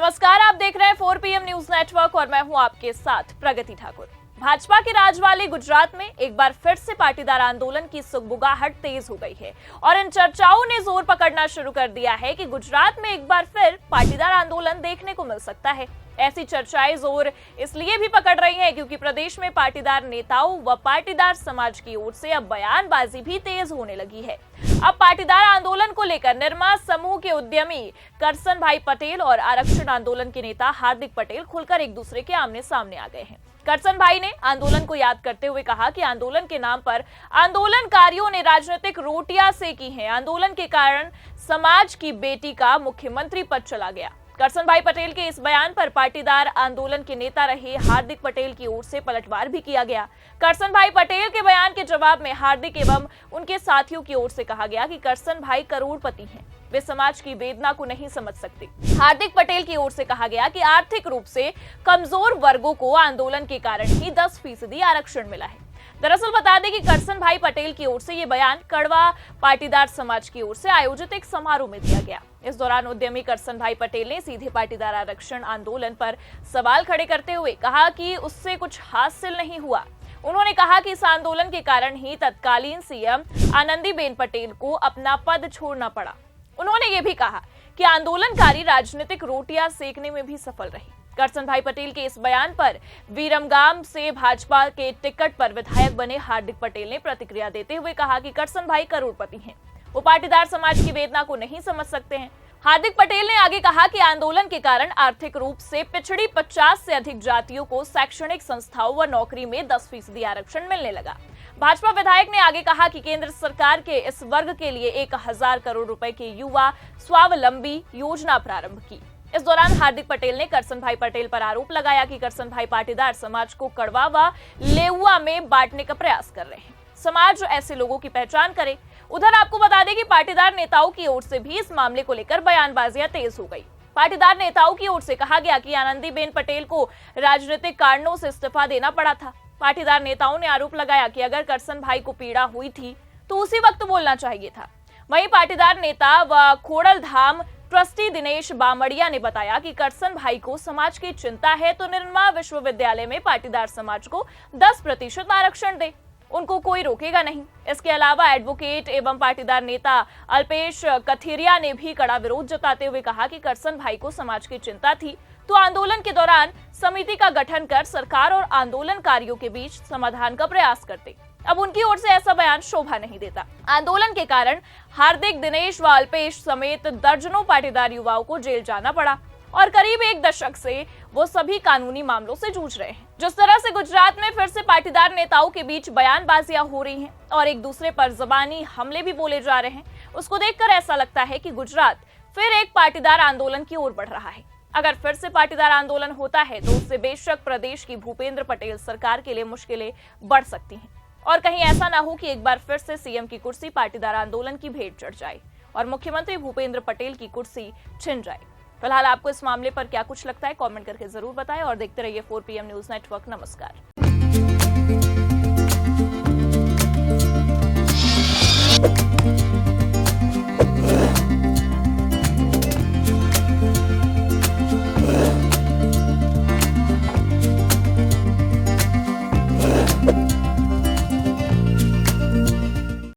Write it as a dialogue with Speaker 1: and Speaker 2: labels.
Speaker 1: नमस्कार, आप देख रहे हैं 4 PM न्यूज नेटवर्क और मैं हूं आपके साथ प्रगति ठाकुर। भाजपा के राज वाले गुजरात में एक बार फिर से पाटीदार आंदोलन की सुगबुगाहट तेज हो गई है और इन चर्चाओं ने जोर पकड़ना शुरू कर दिया है कि गुजरात में एक बार फिर पाटीदार आंदोलन देखने को मिल सकता है। ऐसी चर्चाएं जोर इसलिए भी पकड़ रही हैं क्योंकि प्रदेश में पाटीदार नेताओं व पाटीदार समाज की ओर से अब बयानबाजी भी तेज होने लगी है। अब पाटीदार आंदोलन को लेकर निर्मा समूह के उद्यमी करसन भाई पटेल और आरक्षण आंदोलन के नेता हार्दिक पटेल खुलकर एक दूसरे के आमने सामने आ गए हैं। करसन भाई ने आंदोलन को याद करते हुए कहा कि आंदोलन के नाम पर आंदोलनकारियों ने राजनीतिक रोटियां सेकी हैं। आंदोलन के कारण समाज की बेटी का मुख्यमंत्री पद चला गया। करसन भाई पटेल के इस बयान पर पाटीदार आंदोलन के नेता रहे हार्दिक पटेल की ओर से पलटवार भी किया गया। करसन भाई पटेल के बयान के जवाब में हार्दिक एवं उनके साथियों की ओर से कहा गया कि करसन भाई करोड़पति हैं, वे समाज की वेदना को नहीं समझ सकते। हार्दिक पटेल की ओर से कहा गया कि आर्थिक रूप से कमजोर वर्गों को आंदोलन के कारण ही 10% आरक्षण मिला है। दरअसल बता दें कि करसन भाई पटेल की ओर से ये बयान कड़वा पाटीदार समाज की ओर से आयोजित एक समारोह में दिया गया। इस दौरान उद्यमी करसन भाई पटेल ने सीधे पाटीदार आरक्षण आंदोलन पर सवाल खड़े करते हुए कहा कि उससे कुछ हासिल नहीं हुआ। उन्होंने कहा कि इस आंदोलन के कारण ही तत्कालीन सीएम आनंदीबेन पटेल को अपना पद छोड़ना पड़ा। उन्होंने ये भी कहा कि आंदोलनकारी राजनीतिक रोटियां सेकने में भी सफल रहे। करसन भाई पटेल के इस बयान पर वीरमगाम से भाजपा के टिकट पर विधायक बने हार्दिक पटेल ने प्रतिक्रिया देते हुए कहा कि करसन भाई करोड़पति हैं, वो पाटीदार समाज की वेदना को नहीं समझ सकते हैं। हार्दिक पटेल ने आगे कहा कि आंदोलन के कारण आर्थिक रूप से पिछड़ी 50 से अधिक जातियों को शैक्षणिक संस्थाओं व नौकरी में 10% आरक्षण मिलने लगा। भाजपा विधायक ने आगे कहा कि केंद्र सरकार के इस वर्ग के लिए 1000 करोड़ रुपए की युवा स्वावलंबी योजना प्रारंभ की। इस दौरान हार्दिक पटेल ने करसन भाई पटेल पर आरोप लगाया कि करसन भाई पाटीदार समाज को कड़वा व लेउआ में बांटने का प्रयास कर रहे हैं। समाज ऐसे लोगों की पहचान करे। उधर आपको बता दें कि पाटीदार नेताओं की ओर से भी इस मामले को लेकर बयानबाजियां तेज हो गई। पाटीदार नेताओं की ओर से कहा गया कि आनंदीबेन पटेल को राजनीतिक कारणों से इस्तीफा देना पड़ा था। पाटीदार नेताओं ने आरोप लगाया कि अगर करसन भाई को पीड़ा हुई थी तो उसी वक्त बोलना चाहिए था। वहीं पाटीदार नेता व खोड़लधाम ट्रस्टी दिनेश बामड़िया ने बताया कि करसन भाई को समाज की चिंता है तो निर्मा विश्वविद्यालय में पाटीदार समाज को 10% आरक्षण दे, उनको कोई रोकेगा नहीं। इसके अलावा एडवोकेट एवं पाटीदार नेता अल्पेश कथेरिया ने भी कड़ा विरोध जताते हुए कहा कि करसन भाई को समाज की चिंता थी तो आंदोलन के दौरान समिति का गठन कर सरकार और आंदोलनकारियों के बीच समाधान का प्रयास करते। अब उनकी ओर से ऐसा बयान शोभा नहीं देता। आंदोलन के कारण हार्दिक, दिनेश व अल्पेश समेत दर्जनों पाटीदार युवाओं को जेल जाना पड़ा और करीब 1 दशक से वो सभी कानूनी मामलों से जूझ रहे हैं। जिस तरह से गुजरात में फिर से पाटीदार नेताओं के बीच बयानबाजियां हो रही हैं और एक दूसरे पर जबानी हमले भी बोले जा रहे हैं, उसको देखकर ऐसा लगता है कि गुजरात फिर एक पाटीदार आंदोलन की ओर बढ़ रहा है। अगर फिर से पाटीदार आंदोलन होता है तो उससे बेशक प्रदेश की भूपेंद्र पटेल सरकार के लिए मुश्किलें बढ़ सकती हैं और कहीं ऐसा ना हो कि एक बार फिर से सीएम की कुर्सी पाटीदार आंदोलन की भेंट चढ़ जाए और मुख्यमंत्री भूपेंद्र पटेल की कुर्सी छिन जाए। फिलहाल आपको इस मामले पर क्या कुछ लगता है, कमेंट करके जरूर बताएं और देखते रहिए 4 PM न्यूज नेटवर्क। नमस्कार।